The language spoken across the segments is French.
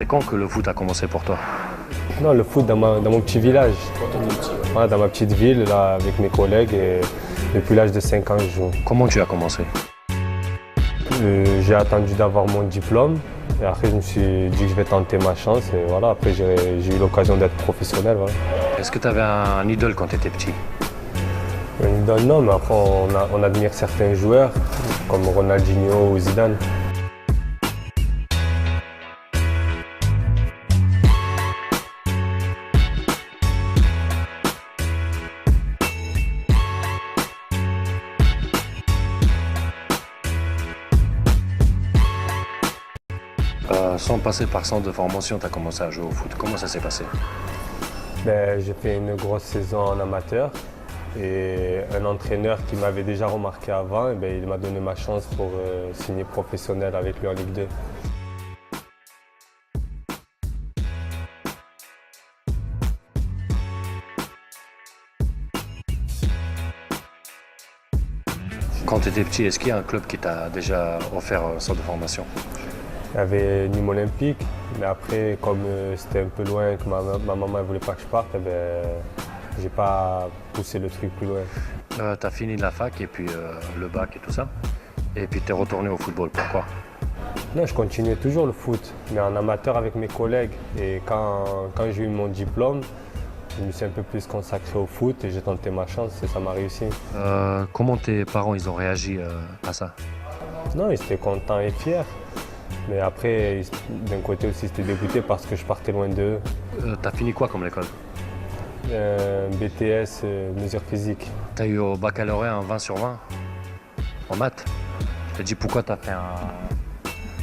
C'est quand que le foot a commencé pour toi? Non, le foot dans mon petit village. Ouais, dans ma petite ville, là, avec mes collègues. Et depuis l'âge de 5 ans, je joue. Comment tu as commencé? J'ai attendu d'avoir mon diplôme. Et après, je me suis dit que je vais tenter ma chance. Et voilà, après, j'ai eu l'occasion d'être professionnel. Voilà. Est-ce que tu avais un idole quand tu étais petit? Un idole, non, mais après, on admire certains joueurs, comme Ronaldinho ou Zidane. Sans passer par centre de formation, tu as commencé à jouer au foot. Comment ça s'est passé? J'ai fait une grosse saison en amateur et un entraîneur qui m'avait déjà remarqué avant, il m'a donné ma chance pour signer professionnel avec lui en Ligue 2. Quand tu étais petit, est-ce qu'il y a un club qui t'a déjà offert un centre de formation? Il y avait Nîmes Olympique, mais après, comme c'était un peu loin, que ma maman ne voulait pas que je parte, j'ai pas poussé le truc plus loin. Tu as fini la fac et puis le bac et tout ça. Et puis tu es retourné au football. Pourquoi? Non, je continuais toujours le foot, mais en amateur avec mes collègues. Et quand j'ai eu mon diplôme, je me suis un peu plus consacré au foot et j'ai tenté ma chance et ça m'a réussi. Comment tes parents ils ont réagi à ça? Non, ils étaient contents et fiers. Mais après, d'un côté aussi, ils étaient dégoûtés parce que je partais loin d'eux. T'as fini quoi comme l'école? BTS, mesures physiques. T'as eu au baccalauréat un 20 sur 20 en maths. Je te dis pourquoi t'as fait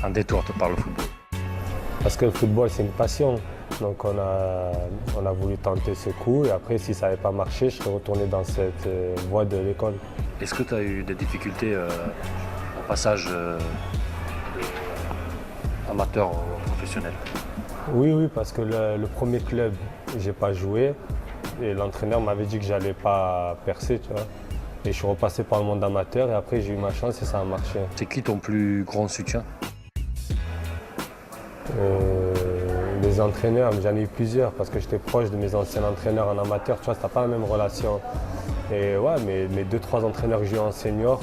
un détour par le football? Parce que le football, c'est une passion. Donc on a voulu tenter ce coup et après, si ça n'avait pas marché, je serais retourné dans cette voie de l'école. Est-ce que tu as eu des difficultés au passage amateur au professionnel? Oui, parce que le premier club, j'ai pas joué et l'entraîneur m'avait dit que j'allais pas percer, tu vois. Et je suis repassé par le monde amateur et après j'ai eu ma chance et ça a marché. C'est qui ton plus grand soutien? Les entraîneurs, j'en ai eu plusieurs parce que j'étais proche de mes anciens entraîneurs en amateur, tu vois, c'était pas la même relation. Et ouais, mes 2-3 entraîneurs que j'ai eu en senior,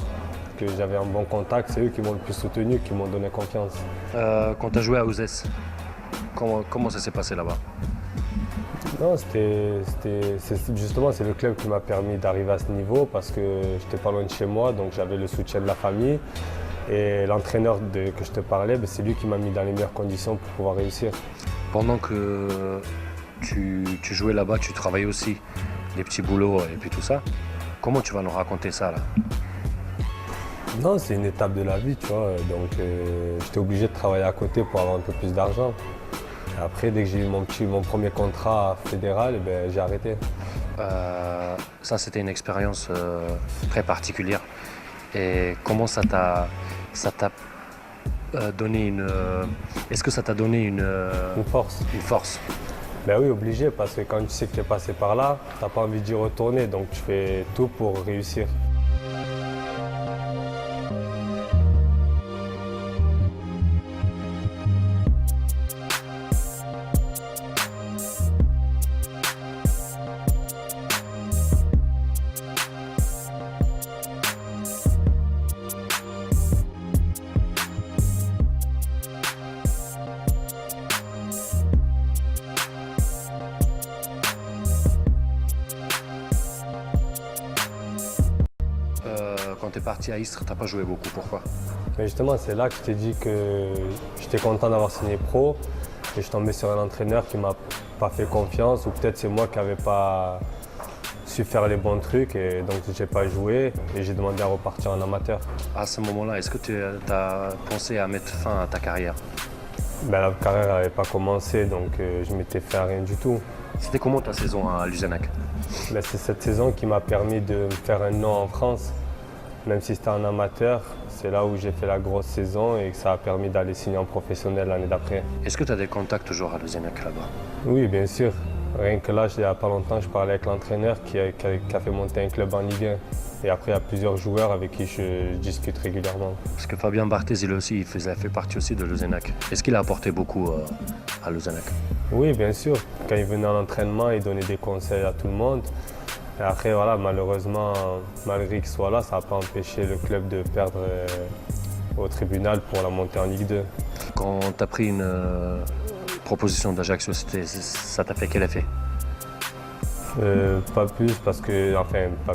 que j'avais un bon contact, c'est eux qui m'ont le plus soutenu, qui m'ont donné confiance. Quand tu as joué à Ouzès, comment ça s'est passé là-bas? Non, justement, c'est le club qui m'a permis d'arriver à ce niveau parce que j'étais pas loin de chez moi, donc j'avais le soutien de la famille. Et l'entraîneur que je te parlais, c'est lui qui m'a mis dans les meilleures conditions pour pouvoir réussir. Pendant que tu jouais là-bas, tu travaillais aussi des petits boulots et puis tout ça. Comment tu vas nous raconter ça là? Non, c'est une étape de la vie, tu vois. Donc j'étais obligé de travailler à côté pour avoir un peu plus d'argent. Après, dès que j'ai eu mon premier contrat fédéral, j'ai arrêté. Ça, c'était une expérience très particulière. Et comment ça t'a donné une... Est-ce que ça t'a donné une force. Une force? Ben oui, obligé, parce que quand tu sais que tu es passé par là, tu n'as pas envie d'y retourner, donc tu fais tout pour réussir. Quand tu es parti à Istres, tu n'as pas joué beaucoup. Pourquoi? Mais justement, c'est là que je t'ai dit que j'étais content d'avoir signé pro et je suis tombé sur un entraîneur qui ne m'a pas fait confiance ou peut-être c'est moi qui n'avais pas su faire les bons trucs et donc je n'ai pas joué et j'ai demandé à repartir en amateur. À ce moment-là, est-ce que tu as pensé à mettre fin à ta carrière? La carrière n'avait pas commencé donc je m'étais fait à rien du tout. C'était comment ta saison à Luzenac? C'est cette saison qui m'a permis de me faire un nom en France. Même si c'était en amateur, c'est là où j'ai fait la grosse saison et que ça a permis d'aller signer en professionnel l'année d'après. Est-ce que tu as des contacts toujours à Luzenac là-bas? Oui, bien sûr. Rien que là, il n'y a pas longtemps, je parlais avec l'entraîneur qui a fait monter un club en Ligue 1. Et après, il y a plusieurs joueurs avec qui je discute régulièrement. Parce que Fabien Barthez, il aussi, fait partie aussi de Lausanne. Est-ce qu'il a apporté beaucoup à Lausanne? Oui, bien sûr. Quand il venait à l'entraînement, il donnait des conseils à tout le monde. Et après, voilà, malheureusement, malgré qu'il soit là, ça n'a pas empêché le club de perdre au tribunal pour la montée en Ligue 2. Quand tu as pris une proposition d'Ajaccio, ça t'a fait quel effet? Pas plus pas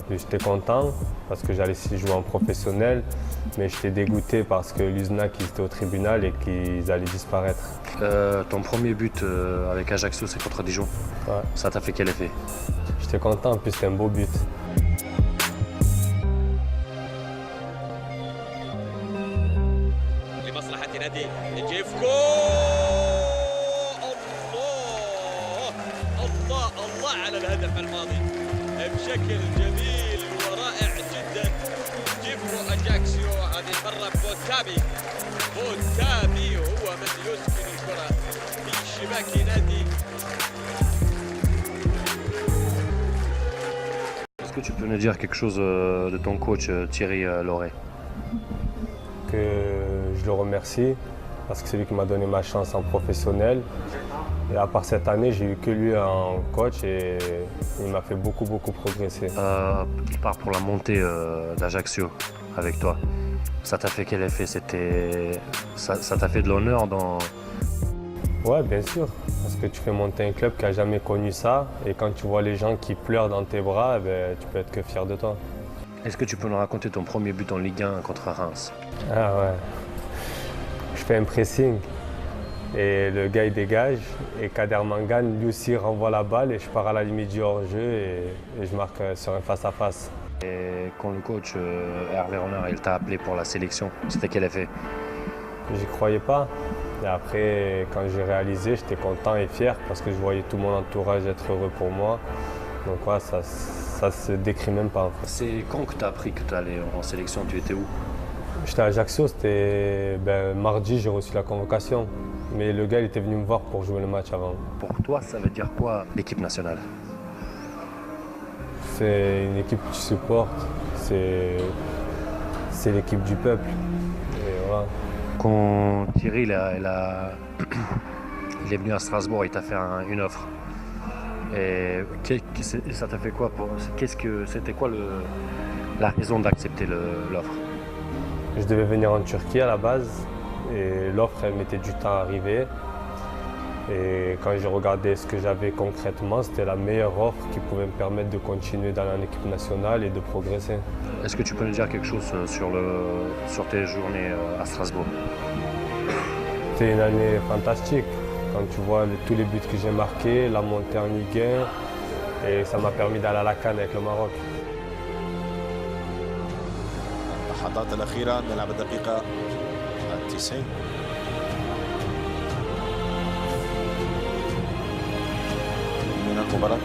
plus. J'étais content parce que j'allais jouer en professionnel, mais j'étais dégoûté parce que Luznac était au tribunal et qu'ils allaient disparaître. Ton premier but avec Ajaccio, c'est contre Dijon. Ouais. Ça t'a fait quel effet? J'étais content, en plus c'était un beau but. لمصلحة نادي جيفكو الله الله على الهدف الماضي بشكل جميل ورائع جدا. جيفكو أجاكسيو هذه المرة بوتابي هو من يسكن الكرة في شباك نادي. Est-ce que tu peux nous dire quelque chose de ton coach Thierry Laurey? Que je le remercie parce que c'est lui qui m'a donné ma chance en professionnel. Et à part cette année, j'ai eu que lui en coach et il m'a fait beaucoup progresser. Il part pour la montée d'Ajaccio avec toi. Ça t'a fait quel effet? Ça t'a fait de l'honneur dans... Ouais, bien sûr, parce que tu fais monter un club qui n'a jamais connu ça et quand tu vois les gens qui pleurent dans tes bras, tu peux être que fier de toi. Est-ce que tu peux nous raconter ton premier but en Ligue 1 contre Reims? Ah ouais, je fais un pressing et le gars il dégage et Kader Mangane lui aussi renvoie la balle et je pars à la limite du hors-jeu et je marque sur un face-à-face. Et quand le coach Hervé Renard il t'a appelé pour la sélection, c'était quel effet? J'y croyais pas. Et après, quand j'ai réalisé, j'étais content et fier parce que je voyais tout mon entourage être heureux pour moi. Donc ouais, ça se décrit même pas. En fait. C'est quand que tu as appris que tu allais en sélection? Tu étais où? J'étais à Ajaccio, c'était mardi, j'ai reçu la convocation. Mais le gars, il était venu me voir pour jouer le match avant. Pour toi, ça veut dire quoi l'équipe nationale? C'est une équipe que tu supportes, c'est l'équipe du peuple. Et voilà. Quand Thierry il est venu à Strasbourg, il t'a fait une offre. Et ça t'a fait quoi c'était quoi la raison d'accepter l'offre? Je devais venir en Turquie à la base et l'offre elle mettait du temps à arriver. Et quand j'ai regardé ce que j'avais concrètement, c'était la meilleure offre qui pouvait me permettre de continuer dans l'équipe nationale et de progresser. Est-ce que tu peux nous dire quelque chose sur tes journées à Strasbourg? C'était une année fantastique. Quand tu vois tous les buts que j'ai marqués, la montée en Ligue 1, et ça m'a permis d'aller à la CAN avec le Maroc. اللحظات الأخيرة نلعب الدقيقة 90. من المباراة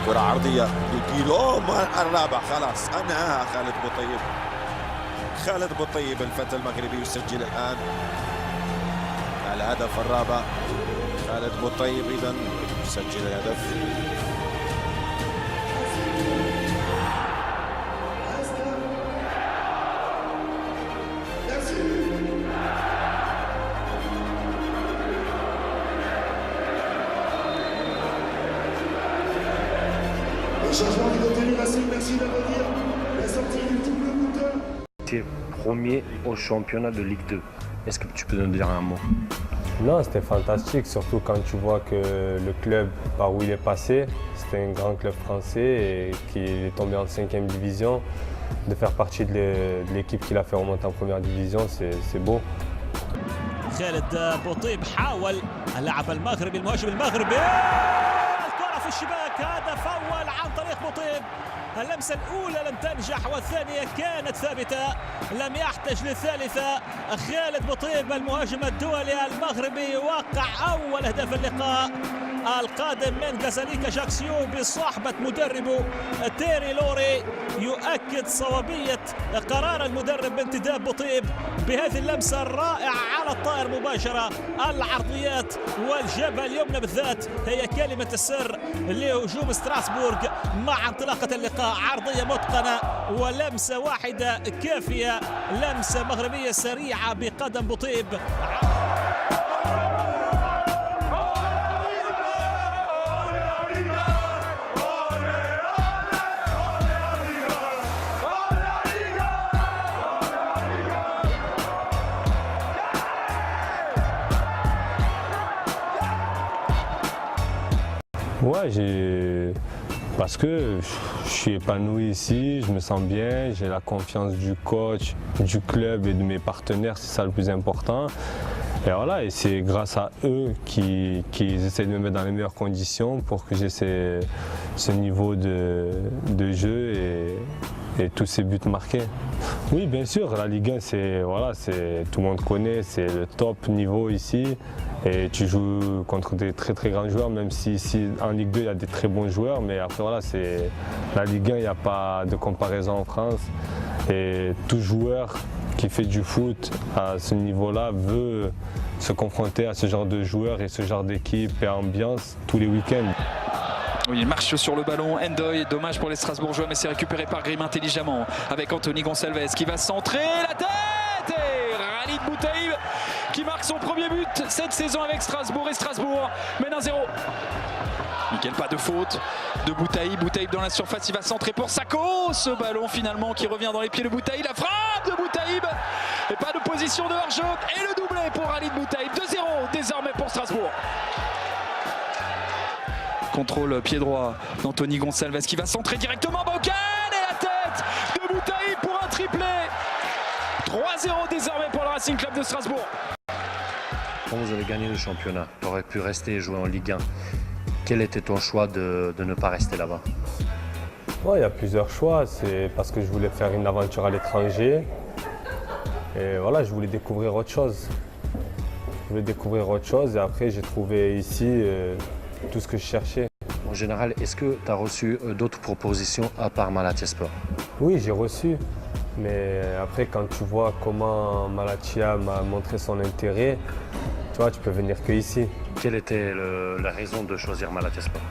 كرة عرضية لكيلو الرابع خلاص أنهاها خالد بوطيب. خالد بوطيب الفتى المغربي يسجل الآن الهدف الرابع. خالد بوطيب إذا يسجل الهدف. Changement d'identité, merci de revenir. La sortie du double moteur. Tu es premier au championnat de Ligue 2. Est-ce que tu peux nous dire un mot? Non, c'était fantastique, surtout quand tu vois que le club par où il est passé, c'était un grand club français et qu'il est tombé en 5e division. De faire partie de l'équipe qui l'a fait remonter en première division, c'est beau. خالد بوطيب حاول اللاعب المغربي المهاجم المغربي الكرة في الشباك، هدف أول عن طريق بوطيب. اللمسة الأولى لم تنجح والثانية كانت ثابتة، لم يحتج للثالثة. خالد بوطيب المهاجم الدولي المغربي وقع أول أهداف اللقاء القادم من غازاليك أجاكسيو بصحبة مدربه تيري لوري يؤكد صوابية قرار المدرب بانتداب بوطيب بهذه اللمسة الرائعة على الطائر مباشرة. العرضيات والجبهة اليمنى بالذات هي كلمة السر لهجوم ستراسبورغ مع انطلاقة اللقاء. عرضية متقنة ولمسة واحدة كافية، لمسة مغربية سريعة بقدم بوطيب. Ouais, parce que je suis épanoui ici, je me sens bien, j'ai la confiance du coach, du club et de mes partenaires, c'est ça le plus important. Et voilà, et c'est grâce à eux qu'ils essaient de me mettre dans les meilleures conditions pour que j'ai ce niveau de jeu et tous ces buts marqués. Oui, bien sûr, la Ligue 1, tout le monde connaît, c'est le top niveau ici. Et tu joues contre des très très grands joueurs, même si ici en Ligue 2 il y a des très bons joueurs, mais après voilà, c'est la Ligue 1, il n'y a pas de comparaison en France. Et tout joueur qui fait du foot à ce niveau-là veut se confronter à ce genre de joueurs et ce genre d'équipe et ambiance tous les week-ends. Oui, il marche sur le ballon, Endoy, dommage pour les Strasbourgeois, mais c'est récupéré par Grimm intelligemment avec Anthony Gonçalves qui va centrer la tête et Khalid Boutaïb qui marque son premier but cette saison avec Strasbourg et Strasbourg mène 1-0. Nickel, pas de faute de Boutaïb, Boutaïb dans la surface, il va centrer pour Sako, ce ballon finalement qui revient dans les pieds de Boutaïb, la frappe de Boutaïb et pas de position de hors-jeu et le doublé pour Khalid Boutaïb, 2-0 désormais pour Strasbourg. Contrôle pied droit d'Anthony Gonçalves qui va centrer directement Bocan et la tête de Boutaïb pour un triplé. 3-0 désormais pour le Racing Club de Strasbourg. Quand vous avez gagné le championnat, tu aurais pu rester et jouer en Ligue 1. Quel était ton choix de ne pas rester là-bas? Ouais, il y a plusieurs choix. C'est parce que je voulais faire une aventure à l'étranger. Et voilà, je voulais découvrir autre chose. Et après, j'ai trouvé ici tout ce que je cherchais. En général, est-ce que tu as reçu d'autres propositions à part Malatyaspor? Oui, j'ai reçu. Mais après, quand tu vois comment Malatya m'a montré son intérêt, tu vois, tu peux venir que ici. Quelle était la raison de choisir Malatyaspor?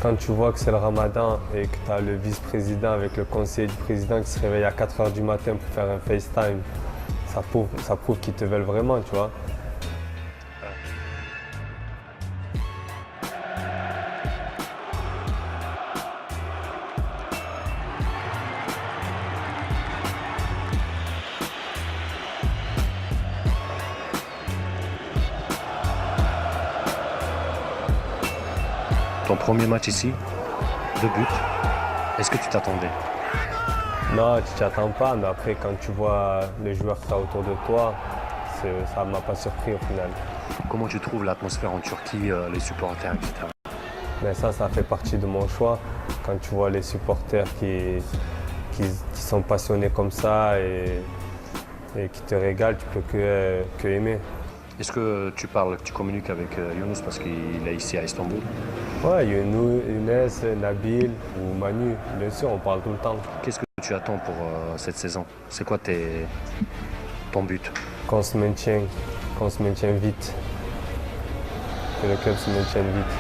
Quand tu vois que c'est le Ramadan et que tu as le vice-président avec le conseiller du président qui se réveille à 4 h du matin pour faire un FaceTime, ça prouve qu'ils te veulent vraiment, tu vois. Ton premier match ici, 2 buts, est-ce que tu t'attendais? Non, tu t'y attends pas, mais après quand tu vois les joueurs que tu as autour de toi, ça ne m'a pas surpris au final. Comment tu trouves l'atmosphère en Turquie, les supporters, etc. Mais ça fait partie de mon choix. Quand tu vois les supporters qui sont passionnés comme ça et qui te régalent, tu peux que aimer. Est-ce que tu communiques avec Younous parce qu'il est ici à Istanbul? Ouais, Younes, Nabil ou Manu, bien sûr, on parle tout le temps. Qu'est-ce que tu attends pour cette saison? C'est quoi ton but? Qu'on se maintienne vite. Que le club se maintienne vite.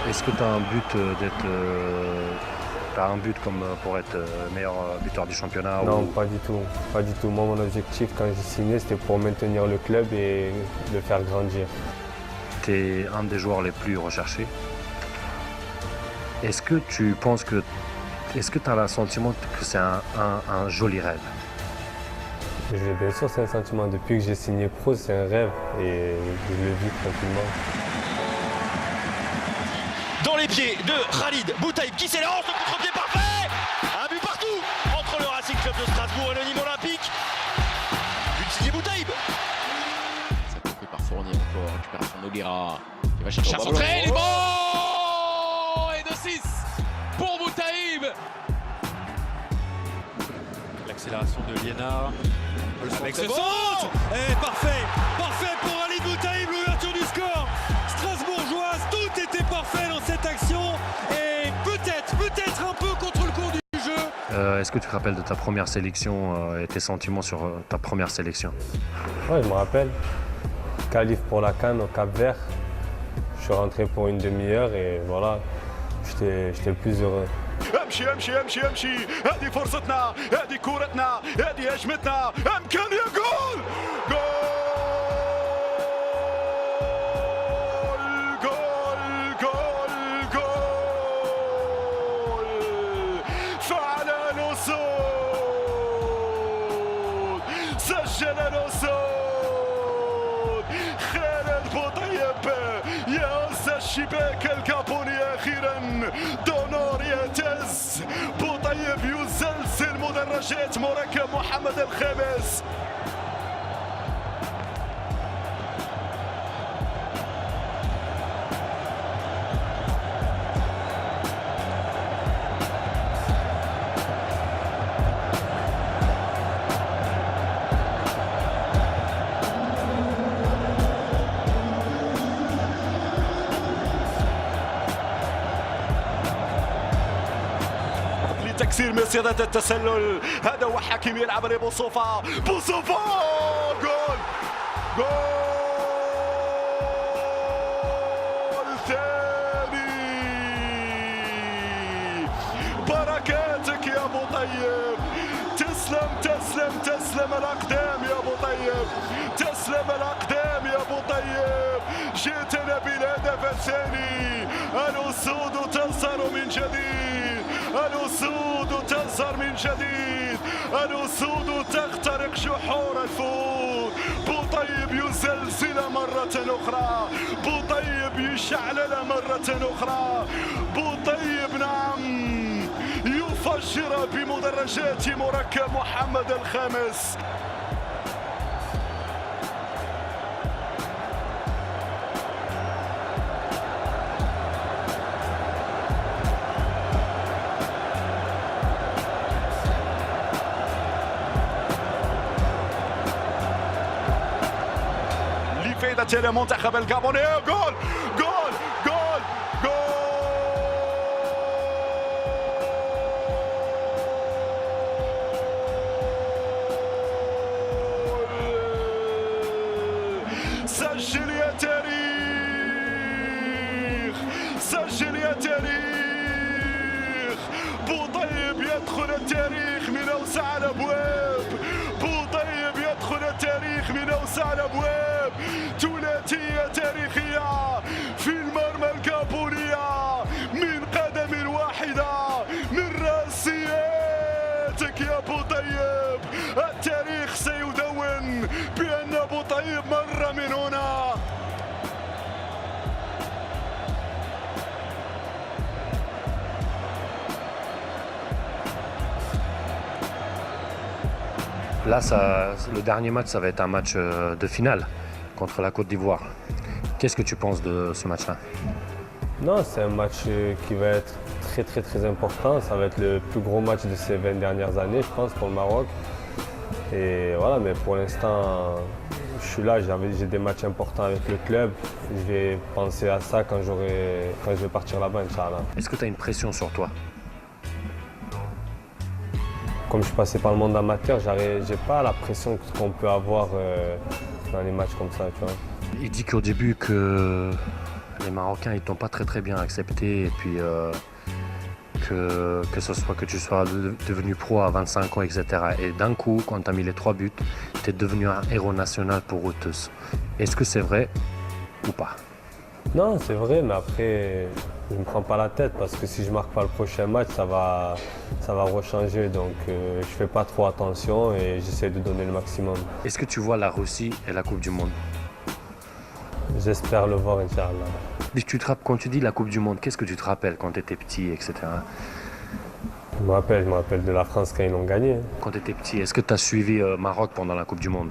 Est-ce que tu as un but Tu as un but comme pour être meilleur buteur du championnat Non, ou... pas du tout. Pas du tout. Moi, mon objectif quand j'ai signé, c'était pour maintenir le club et le faire grandir. Tu es un des joueurs les plus recherchés. Est-ce que tu penses que... Est-ce que tu as le sentiment que c'est un joli rêve? Bien sûr, c'est un sentiment. Depuis que j'ai signé pro, c'est un rêve et je le vis tranquillement. Dans les pieds de Khalid Boutaïb qui s'élance, le contre-pied parfait. Un but partout entre le Racing Club de Strasbourg et le Nîmes Olympique. But signé Boutaïb. Ça peut fait par Fournier encore, récupération d'Olira qui va chercher à centrer, il est bon. Et de 6 pour Boutaïb. L'accélération de Liénard. Avec ce centre. Et parfait pour Ali Boutaïb, l'ouverture du score strasbourgeoise. Tout était parfait dans cette action et peut-être un peu contre le cours du jeu. Est-ce que tu te rappelles de ta première sélection et tes sentiments sur ta première sélection? Oui, je me rappelle. Qualif pour la CAN au Cap-Vert. Je suis rentré pour une demi-heure et voilà, j'étais le plus heureux. امشي امشي امشي امشي هذه فرصتنا هذه كورتنا هذه هجمتنا امكانيه جول جول جول جول فعل الاسود سجل الاسود خالد بوطيب يهز الشباك الكابوني اخيرا دونور يهتز بوطيب يزلزل مدرجات مركب محمد الخامس. تكسير مصيدة التسلل هذا هو حكيم يلعب لبوصوفا بوصوفا جول جول ثاني بركاتك يا ابو طيب تسلم الاقدام يا ابو طيب تسلم الاقدام يا ابو طيب جئتنا بالهدف الثاني الاسود تنصر من جديد الأسود تنصر من جديد الأسود تخترق جحور الفود بوطيب يزلزل مرة أخرى بوطيب يشعلل مرة أخرى بوطيب نعم يفجر بمدرجات مركب محمد الخامس. لفائدة المنتخب الجابوني جول جول جول جول سجل يا تاريخ سجل يا تاريخ بوطيب يدخل التاريخ من أوسع الأبواب بوطيب يدخل التاريخ من أوسع الأبواب ثلاثية تاريخية في المرمى الكابونية من قدم واحدة من راسياتك يا بوطيب التاريخ سيدون بأن بوطيب مر من هنا. Là, le dernier match, ça va être un match de finale contre la Côte d'Ivoire. Qu'est-ce que tu penses de ce match-là? Non, c'est un match qui va être très important. Ça va être le plus gros match de ces 20 dernières années, je pense, pour le Maroc. Et voilà, mais pour l'instant, je suis là, j'ai des matchs importants avec le club. Je vais penser à ça quand je vais partir là-bas, Inch'Allah. Est-ce que tu as une pression sur toi? Comme je suis passé par le monde amateur, j'ai pas la pression qu'on peut avoir dans les matchs comme ça, tu vois. Il dit qu'au début que les Marocains ils t'ont pas très bien accepté et puis que tu sois devenu pro à 25 ans, etc. Et d'un coup, quand tu as mis les 3 buts, tu es devenu un héros national pour eux tous. Est-ce que c'est vrai ou pas? Non, c'est vrai, mais après, je ne me prends pas la tête parce que si je ne marque pas le prochain match, ça va rechanger. Donc, je ne fais pas trop attention et j'essaie de donner le maximum. Est-ce que tu vois la Russie et la Coupe du Monde? J'espère le voir, Inch'Allah. Quand tu dis la Coupe du Monde, qu'est-ce que tu te rappelles quand tu étais petit, etc. Je me rappelle de la France quand ils l'ont gagné. Quand tu étais petit, est-ce que tu as suivi Maroc pendant la Coupe du Monde?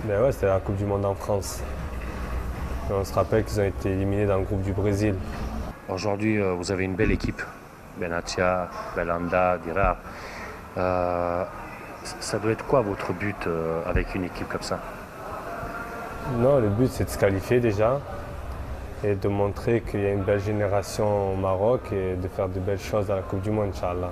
Ben ouais, c'était la Coupe du Monde en France. Et on se rappelle qu'ils ont été éliminés dans le groupe du Brésil. Aujourd'hui, vous avez une belle équipe. Benatia, Belhanda, Dirar. Ça doit être quoi votre but avec une équipe comme ça? Non, le but c'est de se qualifier déjà et de montrer qu'il y a une belle génération au Maroc et de faire de belles choses à la Coupe du Monde, Inch'Allah.